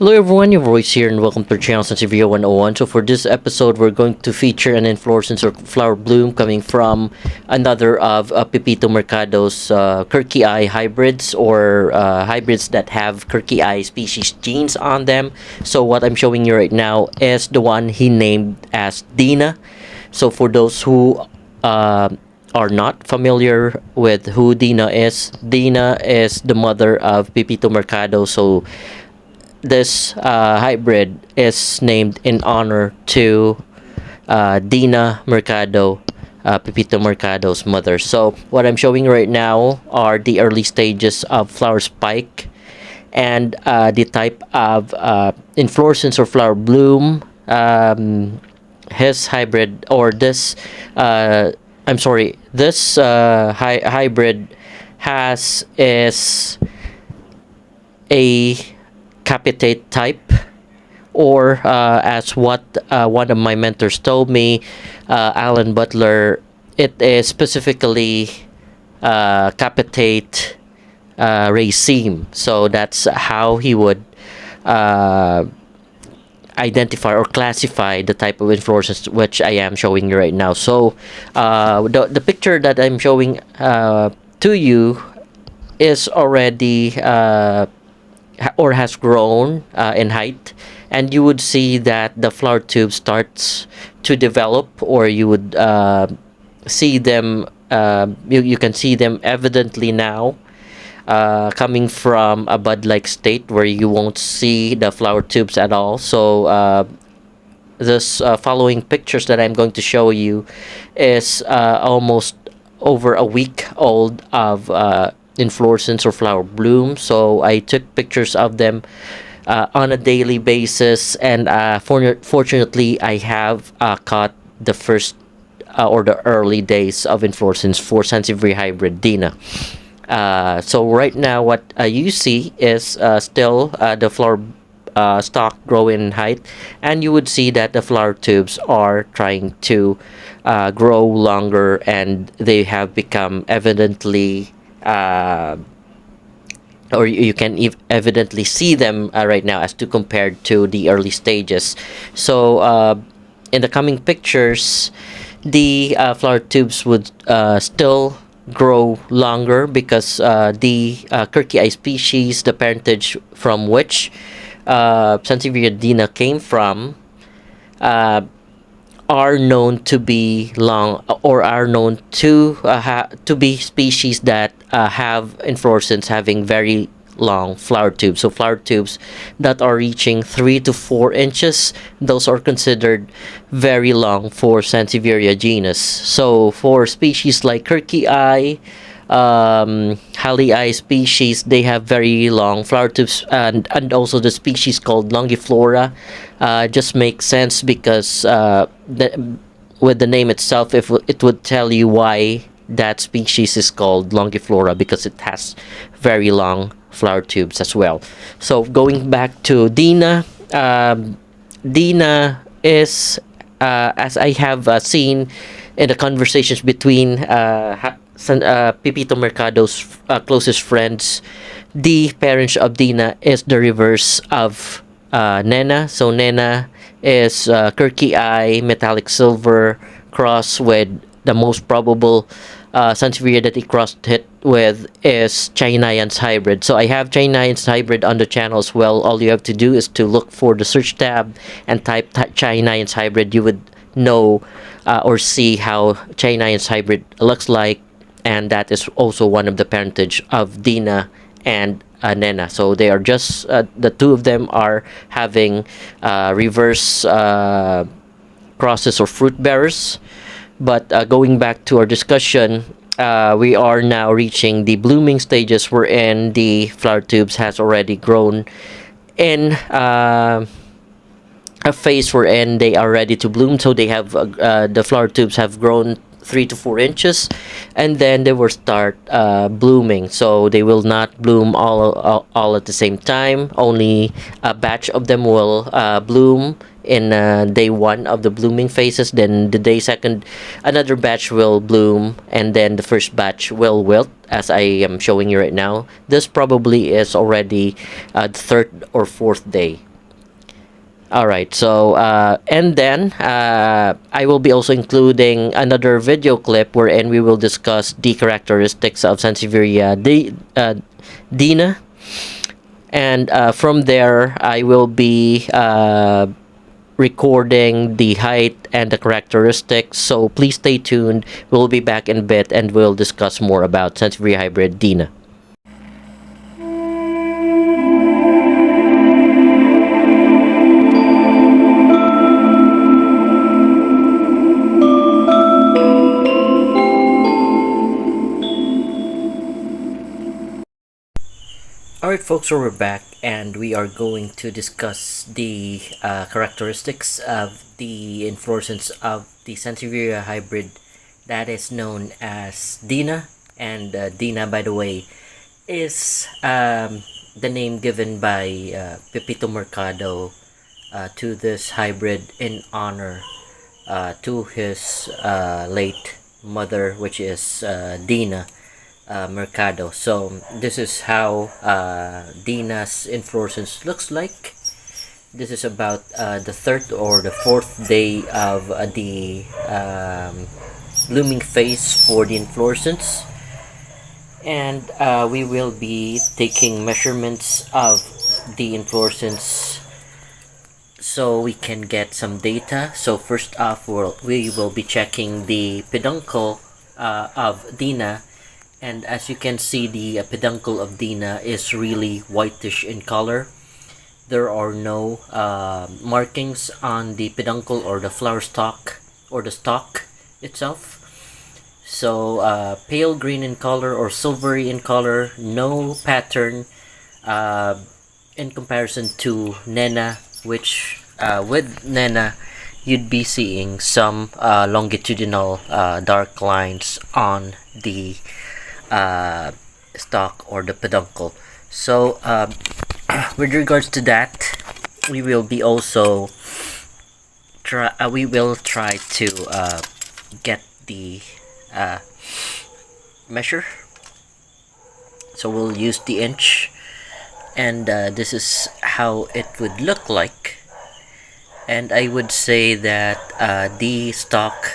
Hello everyone, your voice here and welcome to our channel Sansevieria 101. So for this episode, we're going to feature an inflorescence or flower bloom coming from another of Pepito Mercado's kirkii hybrids or hybrids that have kirkii species genes on them. So what I'm showing you right now is the one he named as Dina. So for those who are not familiar with who Dina is the mother of Pepito Mercado. So this hybrid is named in honor to Dina Mercado, Pepito Mercado's mother. So what I'm showing right now are the early stages of flower spike and the type of inflorescence or flower bloom. His hybrid or this this hybrid is a capitate type, or as what one of my mentors told me, Alan Butler, it is specifically capitate raceme. So that's how he would identify or classify the type of inflorescence which I am showing you right now. So the picture that I'm showing to you is already or has grown in height, and you would see that the flower tube starts to develop, or you would see them you can see them evidently now coming from a bud-like state where you won't see the flower tubes at all. So this following pictures that I'm going to show you is almost over a week old of inflorescence or flower bloom. So I took pictures of them on a daily basis, and fortunately I have caught the first or the early days of inflorescence for Sansevieria hybrid Dina. So right now what you see is still the flower stalk grow in height, and you would see that the flower tubes are trying to grow longer, and they have become evidently or you can evidently see them right now as to compared to the early stages. So in the coming pictures, the flower tubes would still grow longer because the kirkii species, the parentage from which Sansevieria Dina came from, are known to be long, or are known to be species that have inflorescence having very long flower tubes. So flower tubes that are reaching 3 to 4 inches, those are considered very long for Sansevieria genus. So for species like kirkii, Halii species, they have very long flower tubes, and also the species called longiflora just makes sense because with the name itself, if it would tell you why that species is called longiflora, because it has very long flower tubes as well. So going back to Dina, Dina is as I have seen in the conversations between Pepito Mercado's closest friends, the parents of Dina is the reverse of Nena. So Nena is kirkii metallic silver cross with the most probable Sansevieria that he crossed it with is Chahinian's hybrid. So I have Chahinian's hybrid on the channel as well. All you have to do is to look for the search tab and type Chahinian's hybrid. You would know or see how Chahinian's hybrid looks like, and that is also one of the parentage of Dina and Nena. So they are just the two of them are having reverse crosses or fruit bearers. But going back to our discussion, we are now reaching the blooming stages wherein the flower tubes has already grown in a phase wherein they are ready to bloom. So they have the flower tubes have grown 3 to 4 inches, and then they will start blooming. So they will not bloom all at the same time. Only a batch of them will bloom in day 1 of the blooming phases. Then the day 2nd, another batch will bloom, and then the first batch will wilt, as I am showing you right now. This probably is already the 3rd or 4th day. All right. So, and then I will be also including another video clip wherein we will discuss the characteristics of Dina, and from there I will be recording the height and the characteristics. So please stay tuned. We'll be back in a bit and we'll discuss more about Sansevieria hybrid Dina. Alright, folks, so we're back and we are going to discuss the characteristics of the inflorescence of the Sansevieria hybrid that is known as Dina. And Dina, by the way, is the name given by Pepito Mercado to this hybrid in honor to his late mother, which is Dina Mercado. So this is how Dina's inflorescence looks like. This is about the third or the fourth day of the blooming phase for the inflorescence, and we will be taking measurements of the inflorescence so we can get some data. So first off, we will be checking the peduncle of Dina, and as you can see, the peduncle of Dina is really whitish in color. There are no markings on the peduncle or the flower stalk or the stalk itself. So pale green in color or silvery in color, no pattern in comparison to Nena, which with Nena you'd be seeing some longitudinal dark lines on the stalk or the peduncle. So with regards to that, we will be also we will try to get the measure. So we'll use the inch, and this is how it would look like. And I would say that the stalk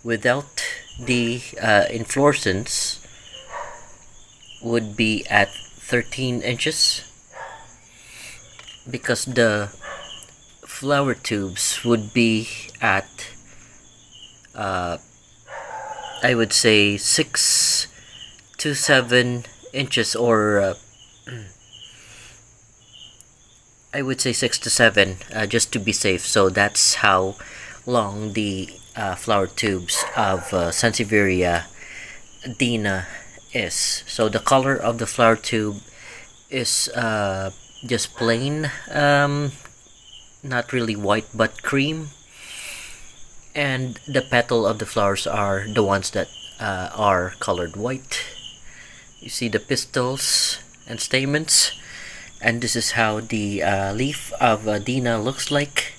without the inflorescence would be at 13 inches, because the flower tubes would be at I would say 6 to 7 inches, or I would say 6 to 7 just to be safe. So that's how long the flower tubes of Sansevieria Dina is. So the color of the flower tube is just plain, not really white but cream, and the petal of the flowers are the ones that are colored white. You see the pistils and stamens, and this is how the leaf of Dina looks like.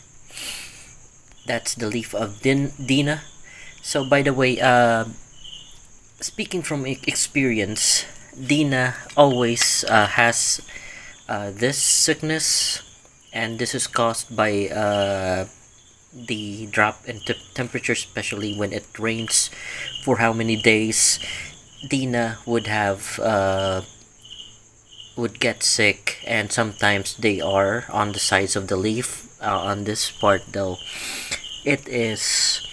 That's the leaf of Dina. So by the way, speaking from experience, Dina always has this sickness, and this is caused by the drop in temperature, especially when it rains for how many days. Dina would have would get sick, and sometimes they are on the sides of the leaf. On this part though, it is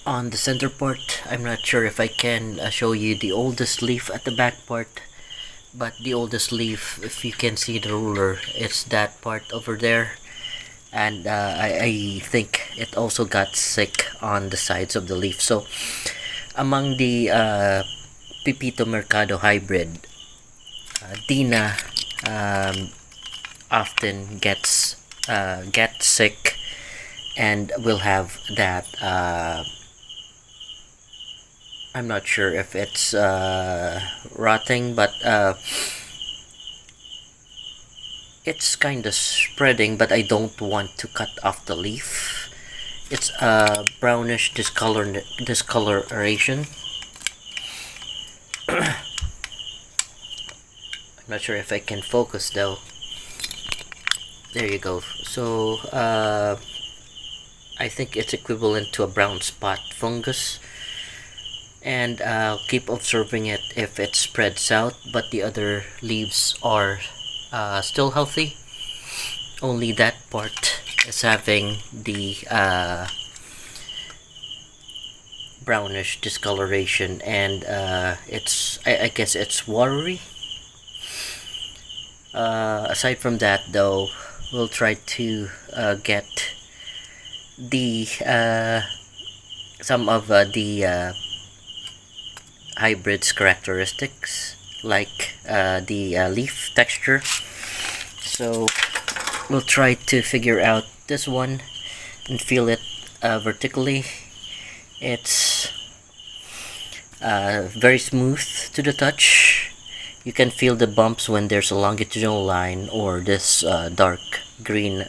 on the center part. I'm not sure if I can show you the oldest leaf at the back part, but the oldest leaf, if you can see the ruler, it's that part over there. And I think it also got sick on the sides of the leaf. So among the Pepito Mercado hybrid, Dina often gets sick and will have that I'm not sure if it's rotting, but it's kind of spreading, but I don't want to cut off the leaf. It's a brownish discoloration. I'm not sure if I can focus though. There you go. So I think it's equivalent to a brown spot fungus, and I'll keep observing it if it spreads out, but the other leaves are still healthy. Only that part is having the brownish discoloration, and I guess it's watery. Aside from that, though, we'll try to get the some of the hybrids characteristics, like the leaf texture. So we'll try to figure out this one and feel it vertically. It's very smooth to the touch. You can feel the bumps when there's a longitudinal line or this dark green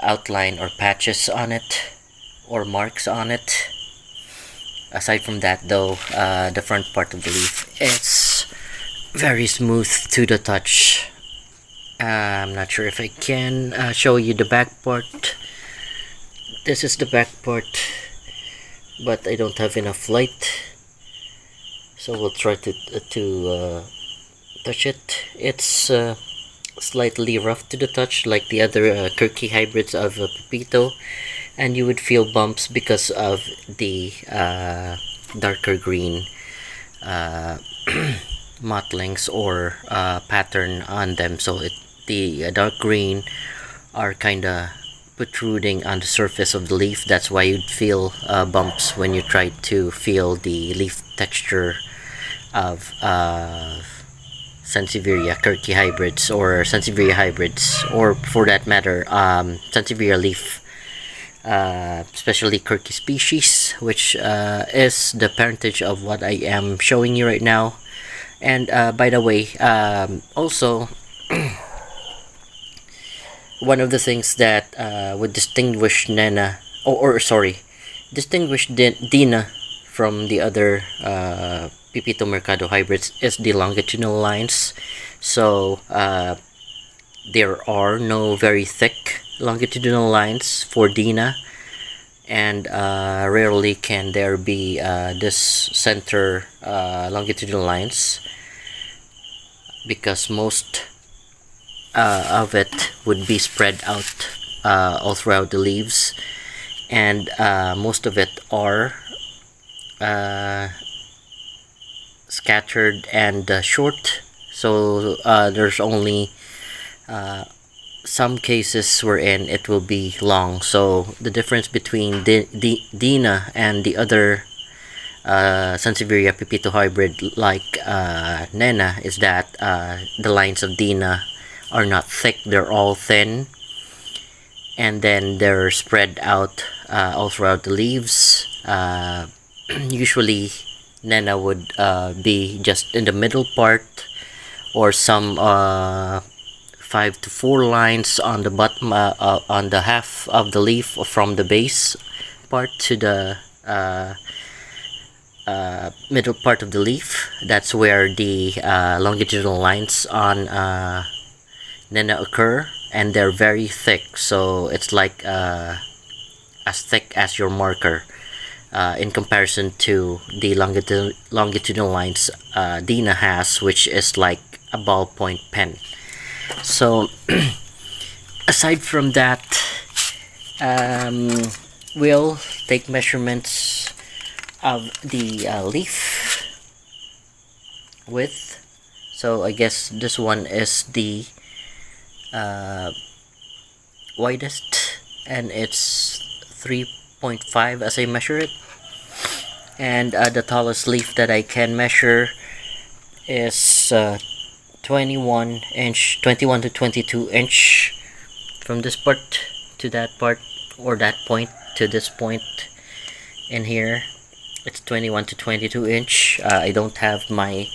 outline or patches on it or marks on it. Aside from that, though, the front part of the leaf is very smooth to the touch. I'm not sure if I can show you the back part. This is the back part, but I don't have enough light, so we'll try to touch it. It's slightly rough to the touch, like the other kirkii hybrids of Pepito, and you would feel bumps because of the darker green mottlings or pattern on them. So the dark green are kind of protruding on the surface of the leaf. That's why you'd feel bumps when you try to feel the leaf texture of Sansevieria kirkii hybrids or Sansevieria hybrids, or for that matter Sansevieria leaf, especially kirkii species, which is the parentage of what I am showing you right now. And by the way, also one of the things that would distinguish Dina from the other Pepito Mercado hybrids is the longitudinal lines. So there are no very thick longitudinal lines for Dina, and rarely can there be this center longitudinal lines, because most of it would be spread out all throughout the leaves, and most of it are scattered and short. So there's only some cases wherein it will be long. So the difference between Dina and the other Sansevieria Pepito hybrid like Nena is that the lines of Dina are not thick, they're all thin, and then they're spread out all throughout the leaves. Usually Nena would be just in the middle part, or some 5 to 4 lines on the bottom, on the half of the leaf, or from the base part to the middle part of the leaf. That's where the longitudinal lines on Nena occur, and they're very thick, so it's like as thick as your marker, in comparison to the longitudinal lines Dina has, which is like a ballpoint pen. So aside from that, we'll take measurements of the leaf width. So I guess this one is the widest, and it's 3.5 as I measure it, and the tallest leaf that I can measure is 21 to 22 inch from this part to that part, or that point to this point in here. It's 21 to 22 inch. I don't have my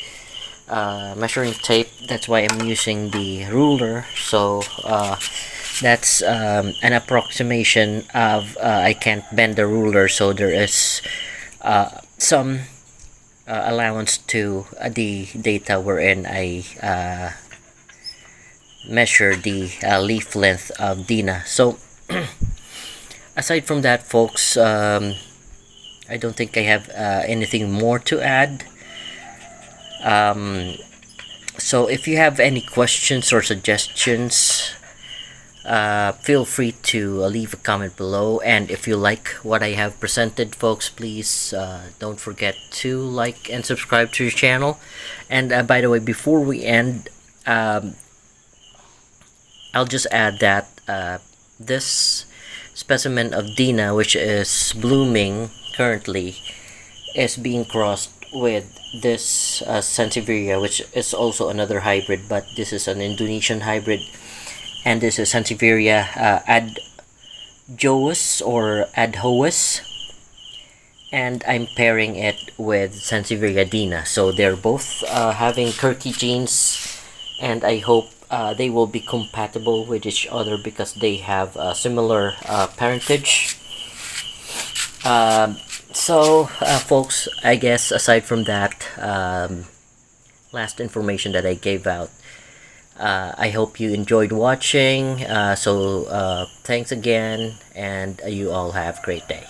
measuring tape, that's why I'm using the ruler. So that's an approximation of I can't bend the ruler, so there is some allowance to the data wherein I measure the leaf length of Dina. So aside from that, folks, I don't think I have anything more to add. So if you have any questions or suggestions, feel free to leave a comment below. And if you like what I have presented, folks, please don't forget to like and subscribe to the channel. And by the way, before we end, I'll just add that this specimen of Dina, which is blooming currently, is being crossed with this Sansevieria, which is also another hybrid, but this is an Indonesian hybrid, and this is Sansevieria adjous or adhous, and I'm pairing it with Sansevieria Dina. So they're both having kirkii genes, and I hope they will be compatible with each other because they have similar parentage. Folks, I guess aside from that, last information that I gave out, I hope you enjoyed watching. Thanks again, and you all have a great day.